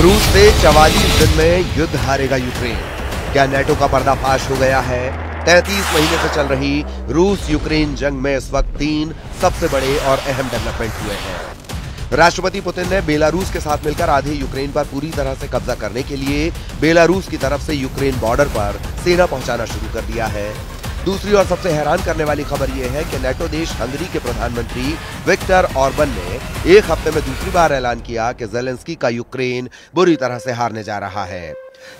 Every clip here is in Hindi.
रूस से 44 दिन में युद्ध हारेगा यूक्रेन। क्या नेटो का पर्दाफाश हो गया है? 33 महीने से चल रही रूस यूक्रेन जंग में इस वक्त 3 सबसे बड़े और अहम डेवलपमेंट हुए हैं। राष्ट्रपति पुतिन ने बेलारूस के साथ मिलकर आधे यूक्रेन पर पूरी तरह से कब्जा करने के लिए बेलारूस की तरफ से यूक्रेन बॉर्डर पर सेना पहुंचाना शुरू कर दिया है। दूसरी और सबसे हैरान करने वाली खबर यह है कि नेटो देश हंगरी के प्रधानमंत्री विक्टर ऑर्बन ने एक हफ्ते में दूसरी बार ऐलान किया कि ज़ेलेंस्की का यूक्रेन बुरी तरह से हारने जा रहा है।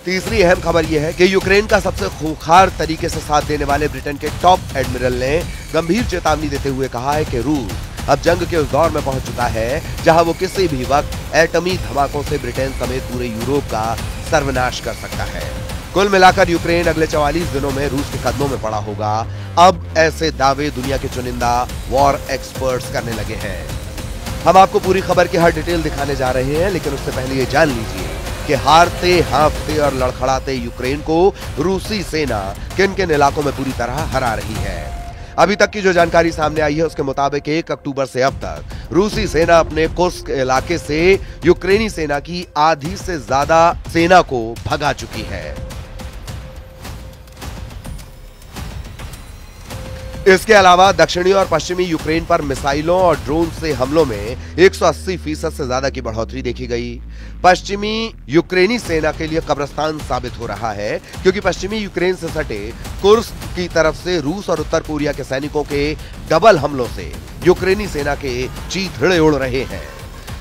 तीसरी अहम खबर यह है कि यूक्रेन का सबसे खूंखार तरीके से साथ देने वाले ब्रिटेन के टॉप एडमिरल ने गंभीर चेतावनी देते हुए कहा है कि रूस अब जंग के उस दौर में पहुंच चुका है जहां वो किसी भी वक्त एटमी धमाकों से ब्रिटेन समेत पूरे यूरोप का सर्वनाश कर सकता है। कुल मिलाकर यूक्रेन अगले 44 दिनों में रूस के कदमों में पड़ा होगा। अब ऐसे दावे दुनिया के चुनिंदा वॉर एक्सपर्ट्स करने लगे हैं। हम आपको पूरी खबर की हर डिटेल दिखाने जा रहे हैं, लेकिन उससे पहले ये जान लीजिए कि हारते हाँफते और लड़खड़ाते यूक्रेन को रूसी सेना किन किन इलाकों में पूरी तरह हरा रही है। अभी तक की जो जानकारी सामने आई है उसके मुताबिक 1 अक्टूबर से अब तक रूसी सेना अपने कुर्स्क इलाके से यूक्रेनी सेना की आधी से ज्यादा सेना को भगा चुकी है। इसके अलावा दक्षिणी और पश्चिमी यूक्रेन पर मिसाइलों और ड्रोन से हमलों में 180% से ज्यादा की बढ़ोतरी देखी गई। पश्चिमी यूक्रेनी सेना के लिए कब्रिस्तान साबित हो रहा है, क्योंकि पश्चिमी यूक्रेन से सटे कुर्स्क की तरफ से रूस और उत्तर कोरिया के सैनिकों के डबल हमलों से यूक्रेनी सेना के चीथड़े उड़ रहे हैं।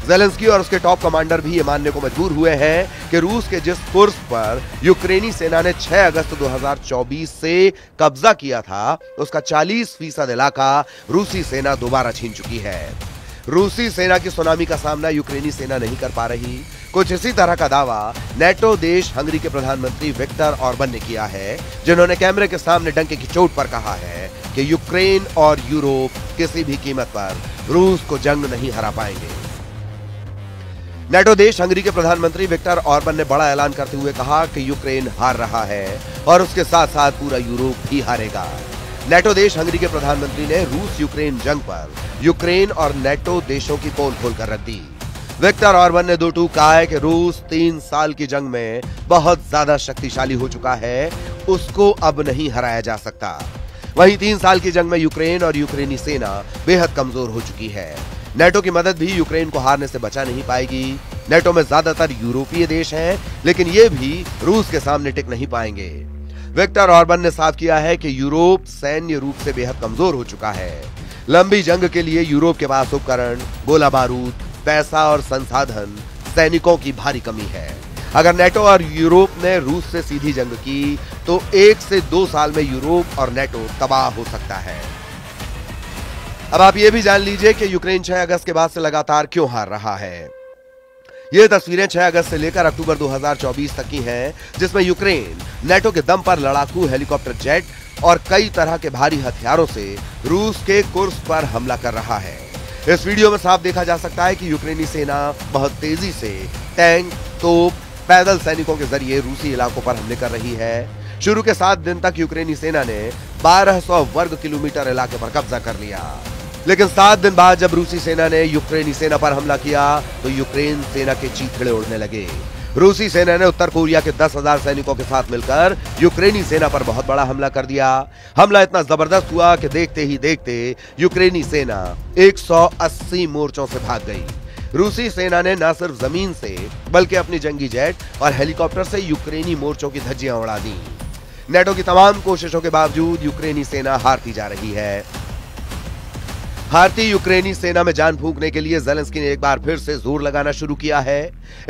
ज़ेलेंस्की और उसके टॉप कमांडर भी ये मानने को मजबूर हुए हैं कि रूस के जिस कुर्स्क पर यूक्रेनी सेना ने 6 अगस्त 2024 से कब्जा किया था, उसका 40% इलाका रूसी सेना दोबारा छीन चुकी है। रूसी सेना की सुनामी का सामना यूक्रेनी सेना नहीं कर पा रही। कुछ इसी तरह का दावा नेटो देश हंगरी के प्रधानमंत्री विक्टर ऑर्बन ने किया है, जिन्होंने कैमरे के सामने डंके की चोट पर कहा है कि यूक्रेन और यूरोप किसी भी कीमत पर रूस को जंग नहीं हरा पाएंगे। नेटो देश हंगरी के प्रधानमंत्री विक्टर ऑर्बन ने बड़ा ऐलान करते हुए कहा कि यूक्रेन हार रहा है और उसके साथ साथ पूरा यूरोप भी हारेगा। नेटो देश हंगरी के प्रधानमंत्री ने रूस यूक्रेन जंग पर यूक्रेन और नेटो देशों की पोल खोलकर रख दी। विक्टर ऑर्बन ने दो टूक कहा है कि रूस 3 साल की जंग में बहुत ज्यादा शक्तिशाली हो चुका है, उसको अब नहीं हराया जा सकता। वहीं 3 साल की जंग में यूक्रेन और यूक्रेनी सेना बेहद कमजोर हो चुकी है। नेटो की मदद भी यूक्रेन को हारने से बचा नहीं पाएगी। नेटो में ज्यादातर यूरोपीय देश हैं, लेकिन ये भी रूस के सामने टिक नहीं पाएंगे। विक्टर ऑर्बन ने साफ किया है कि यूरोप सैन्य रूप से बेहद कमजोर हो चुका है। लंबी जंग के लिए यूरोप के पास उपकरण, गोला बारूद, पैसा और संसाधन, सैनिकों की भारी कमी है। अगर नेटो और यूरोप ने रूस से सीधी जंग की तो 1 से 2 साल में यूरोप और नेटो तबाह हो सकता है। अब आप ये भी जान लीजिए कि यूक्रेन 6 अगस्त के बाद से लगातार क्यों हार रहा है। ये तस्वीरें 6 अगस्त से लेकर अक्टूबर 2024 तक की हैं, जिसमें यूक्रेन नेटो के दम पर लड़ाकू हेलीकॉप्टर जेट और कई तरह के भारी हथियारों से रूस के कुर्स्क पर हमला कर रहा है। इस वीडियो में साफ देखा जा सकता है कि यूक्रेनी सेना बहुत तेजी से टैंक, तोप, पैदल सैनिकों के जरिए रूसी इलाकों पर हमले कर रही है। शुरू के 7 दिन तक यूक्रेनी सेना ने 1200 वर्ग किलोमीटर इलाके पर कब्जा कर लिया, लेकिन 7 दिन बाद जब रूसी सेना ने यूक्रेनी सेना पर हमला किया तो यूक्रेन सेना के चीथड़े उड़ने लगे। रूसी सेना ने उत्तर कोरिया के 10,000 सैनिकों के साथ मिलकर यूक्रेनी सेना पर बहुत बड़ा हमला कर दिया। हमला इतना जबरदस्त हुआ कि देखते ही देखते यूक्रेनी सेना 180 मोर्चों से भाग गई। रूसी सेना ने न सिर्फ जमीन से बल्कि अपनी जंगी जेट और हेलीकॉप्टर से यूक्रेनी मोर्चों की धज्जियां उड़ा दी। नेटो की तमाम कोशिशों के बावजूद यूक्रेनी सेना हारती जा रही है। भारतीय यूक्रेनी सेना में जान फूंकने के लिए ज़ेलेंस्की ने एक बार फिर से जोर लगाना शुरू किया है।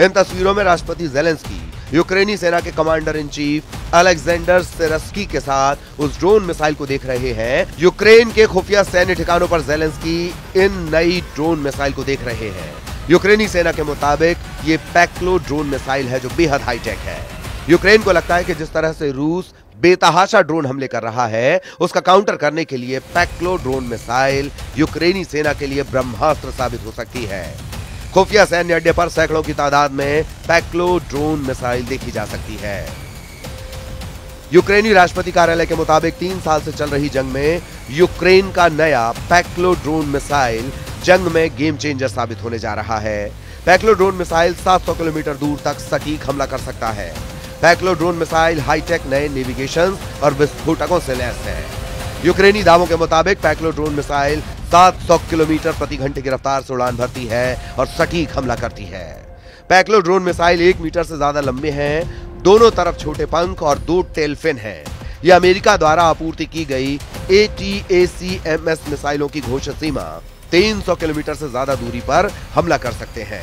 इन तस्वीरों में राष्ट्रपति ज़ेलेंस्की यूक्रेनी सेना के कमांडर इन चीफ अलेक्जेंडर सिरस्की के साथ उस ड्रोन मिसाइल को देख रहे हैं। यूक्रेन के खुफिया सैन्य ठिकानों पर ज़ेलेंस्की इन नई ड्रोन मिसाइल को देख रहे हैं। यूक्रेनी सेना के मुताबिक ये पैक्लो ड्रोन मिसाइल है जो बेहद हाईटेक है। यूक्रेन को लगता है कि जिस तरह से रूस बेतहाशा ड्रोन हमले कर रहा है, उसका काउंटर करने के लिए पैक्लो ड्रोन मिसाइल यूक्रेनी सेना के लिए ब्रह्मास्त्र साबित हो सकती है। खुफिया सैन्य अड्डे पर सैकड़ों की तादाद में पैक्लो ड्रोन मिसाइल देखी जा सकती है। यूक्रेनी राष्ट्रपति कार्यालय के मुताबिक 3 साल से चल रही जंग में यूक्रेन का नया पैक्लो ड्रोन मिसाइल जंग में गेम चेंजर साबित होने जा रहा है। पैक्लो ड्रोन मिसाइल 700 किलोमीटर दूर तक सटीक हमला कर सकता है। पैक्लो ड्रोन मिसाइल हाईटेक नए नेविगेशन और विस्फोटकों से लैस है। यूक्रेनी दावों के मुताबिक पैक्लो ड्रोन मिसाइल 700 किलोमीटर प्रति घंटे की रफ्तार से उड़ान भरती है और सटीक हमला करती है। पैक्लो ड्रोन मिसाइल 1 मीटर से ज्यादा लंबे हैं, दोनों तरफ छोटे पंख और 2 टेल फिन हैं। यह अमेरिका द्वारा आपूर्ति की गई ATACMS मिसाइलों की घोषित सीमा 300 किलोमीटर से ज्यादा दूरी पर हमला कर सकते हैं।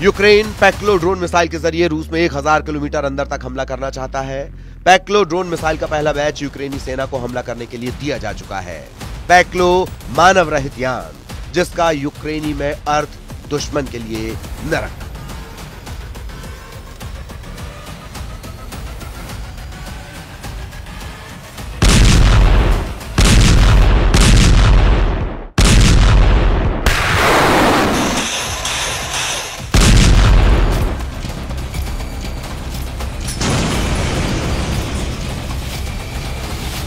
यूक्रेन पैक्लो ड्रोन मिसाइल के जरिए रूस में 1000 किलोमीटर अंदर तक हमला करना चाहता है। पैक्लो ड्रोन मिसाइल का पहला बैच यूक्रेनी सेना को हमला करने के लिए दिया जा चुका है। पैक्लो मानव रहित यान, जिसका यूक्रेनी में अर्थ दुश्मन के लिए नरक।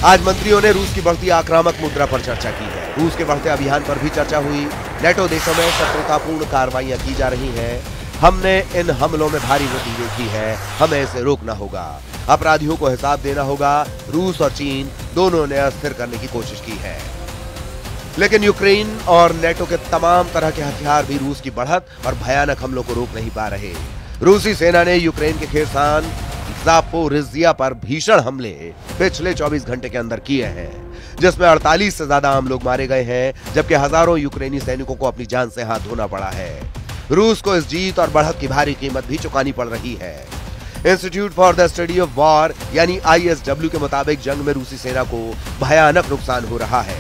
आज मंत्रियों ने रूस की बढ़ती आक्रामक मुद्रा पर चर्चा की है। रूस के बढ़ते अभियान पर भी चर्चा हुई। नेटो देशों में शत्रुतापूर्ण कार्रवाइयां की जा रही हैं। हमने इन हमलों में भारी वृद्धि देखी है, हमें इसे रोकना होगा। अपराधियों को हिसाब देना होगा। रूस और चीन दोनों ने अस्थिर करने की कोशिश की है, लेकिन यूक्रेन और नेटो के तमाम तरह के हथियार भी रूस की बढ़त और भयानक हमलों को रोक नहीं पा रहे। रूसी सेना ने यूक्रेन के खेरसान ज़ापोरिज़िया पर भीषण हमले पिछले 24 घंटे के अंदर किए हैं, जिसमें 48 से ज्यादा आम लोग मारे गए हैं, जबकि हजारों यूक्रेनी सैनिकों को अपनी जान से हाथ धोना पड़ा है। रूस को इस जीत और बढ़त की भारी कीमत भी चुकानी पड़ रही है। Institute for the study of war यानी ISW के मुताबिक जंग में रूसी सेना को भयानक नुकसान हो रहा है।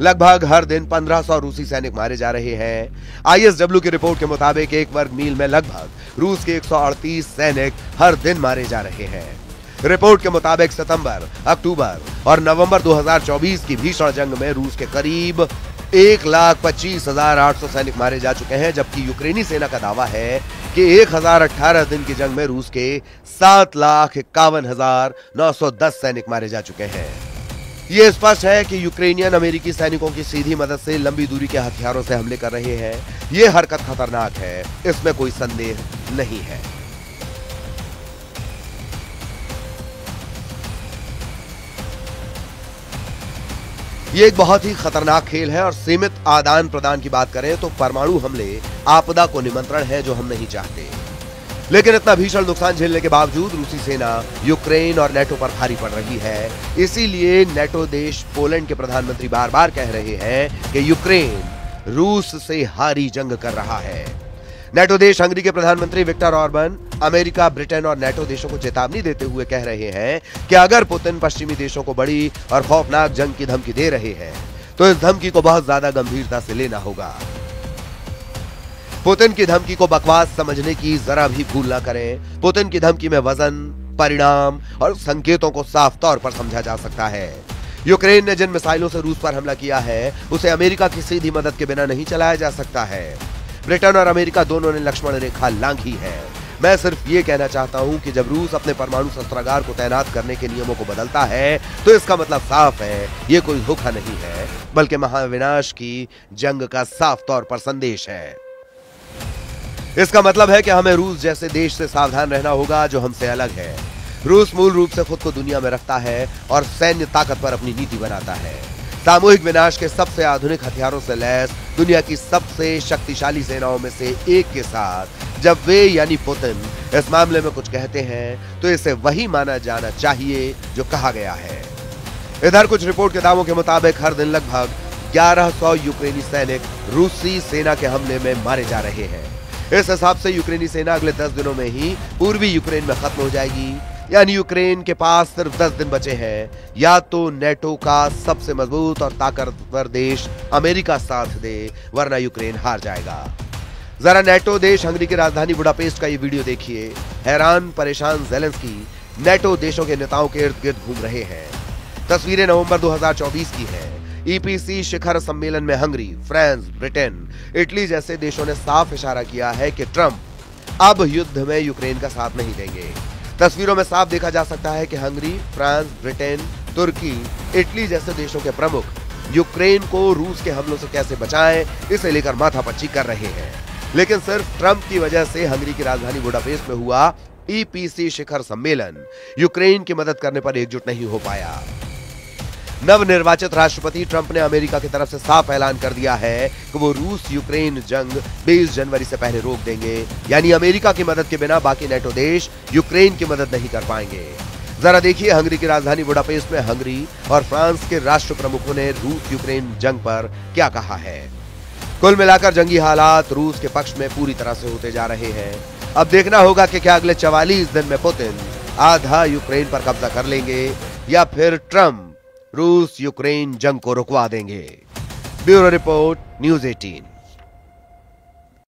लगभग हर दिन 1500 रूसी सैनिक मारे जा रहे हैं। ISW की रिपोर्ट के मुताबिक 1 वर्ग मील में लगभग रूस के 138 सैनिक हर दिन मारे जा रहे हैं। रिपोर्ट के मुताबिक सितंबर, अक्टूबर और नवंबर 2024 की भीषण जंग में रूस के करीब 1,25,800 सैनिक मारे जा चुके हैं, जबकि यूक्रेनी सेना का दावा है कि 1018 दिन की जंग में रूस के 7,51,910 सैनिक मारे जा चुके हैं। ये स्पष्ट है कि यूक्रेनियन अमेरिकी सैनिकों की सीधी मदद से लंबी दूरी के हथियारों से हमले कर रहे हैं। ये हरकत खतरनाक है, इसमें कोई संदेह नहीं है। ये एक बहुत ही खतरनाक खेल है और सीमित आदान प्रदान की बात करें तो परमाणु हमले आपदा को निमंत्रण है जो हम नहीं चाहते। लेकिन इतना भीषण नुकसान झेलने के बावजूद रूसी सेना यूक्रेन और नेटो पर भारी पड़ रही है। इसीलिए नेटो देश पोलैंड के प्रधानमंत्री बार बार कह रहे हैं कि यूक्रेन रूस से हारी जंग कर रहा है। नेटो देश हंगरी के प्रधानमंत्री विक्टर ऑर्बन अमेरिका, ब्रिटेन और नेटो देशों को चेतावनी देते हुए कह रहे हैं कि अगर पुतिन पश्चिमी देशों को बड़ी और खौफनाक जंग की धमकी दे रहे हैं तो इस धमकी को बहुत ज्यादा गंभीरता से लेना होगा। पुतिन की धमकी को बकवास समझने की जरा भी भूल ना करें। पुतिन की धमकी में वजन, परिणाम और संकेतों को साफ तौर पर समझा जा सकता है। यूक्रेन ने जिन मिसाइलों से रूस पर हमला किया है उसे अमेरिका की सीधी मदद के बिना नहीं चलाया जा सकता है। ब्रिटेन और अमेरिका दोनों ने लक्ष्मण रेखा लांघी है। मैं सिर्फ ये कहना चाहता हूं कि जब रूस अपने परमाणु शस्त्रागार को तैनात करने के नियमों को बदलता है तो इसका मतलब साफ है, ये कोई धोखा नहीं है, बल्कि महाविनाश की जंग का साफ तौर पर संदेश है। इसका मतलब है कि हमें रूस जैसे देश से सावधान रहना होगा जो हमसे अलग है। रूस मूल रूप से खुद को दुनिया में रखता है और सैन्य ताकत पर अपनी नीति बनाता है। सामूहिक विनाश के सबसे आधुनिक हथियारों से लैस दुनिया की सबसे शक्तिशाली सेनाओं में से एक के साथ जब वे यानी पुतिन इस मामले में कुछ कहते हैं तो इसे वही माना जाना चाहिए जो कहा गया है। इधर कुछ रिपोर्ट के दावों के मुताबिक हर दिन लगभग 1100 यूक्रेनी सैनिक रूसी सेना के हमले में मारे जा रहे हैं। इस हिसाब से यूक्रेनी सेना अगले 10 दिनों में ही पूर्वी यूक्रेन में खत्म हो जाएगी। यानी यूक्रेन के पास सिर्फ 10 दिन बचे हैं। या तो नेटो का सबसे मजबूत और ताकतवर देश अमेरिका साथ दे, वरना यूक्रेन हार जाएगा। जरा नेटो देश हंगरी की राजधानी बुडापेस्ट का ये वीडियो देखिए। हैरान परेशान ज़ेलेंस्की नेटो देशों के नेताओं के इर्द गिर्द घूम रहे हैं। तस्वीरें नवंबर 2024 की हैं। EPC शिखर सम्मेलन में हंगरी, फ्रांस, ब्रिटेन, इटली जैसे देशों ने साफ इशारा किया है कि ट्रंप अब युद्ध में यूक्रेन का साथ नहीं देंगे। तस्वीरों में साफ देखा जा सकता है कि हंगरी, फ्रांस, ब्रिटेन, तुर्की, इटली जैसे देशों के प्रमुख यूक्रेन को रूस के हमलों से कैसे बचाएं, इसे लेकर माथापच्ची कर रहे हैं। लेकिन सिर्फ ट्रंप की वजह से हंगरी की राजधानी बुडापेस्ट में हुआ ईपीसी शिखर सम्मेलन यूक्रेन की मदद करने पर एकजुट नहीं हो पाया। नवनिर्वाचित राष्ट्रपति ट्रंप ने अमेरिका की तरफ से साफ ऐलान कर दिया है कि वो रूस यूक्रेन जंग 20 जनवरी से पहले रोक देंगे, यानी अमेरिका की मदद के बिना बाकी नेटो देश यूक्रेन की मदद नहीं कर पाएंगे। जरा देखिए हंगरी की राजधानी बुडापेस्ट में हंगरी और फ्रांस के राष्ट्र प्रमुखों ने रूस यूक्रेन जंग पर क्या कहा है। कुल मिलाकर जंगी हालात रूस के पक्ष में पूरी तरह से होते जा रहे हैं। अब देखना होगा कि क्या अगले 44 दिन में पुतिन आधा यूक्रेन पर कब्जा कर लेंगे या फिर ट्रंप रूस यूक्रेन जंग को रुकवा देंगे। Bureau report, news 18।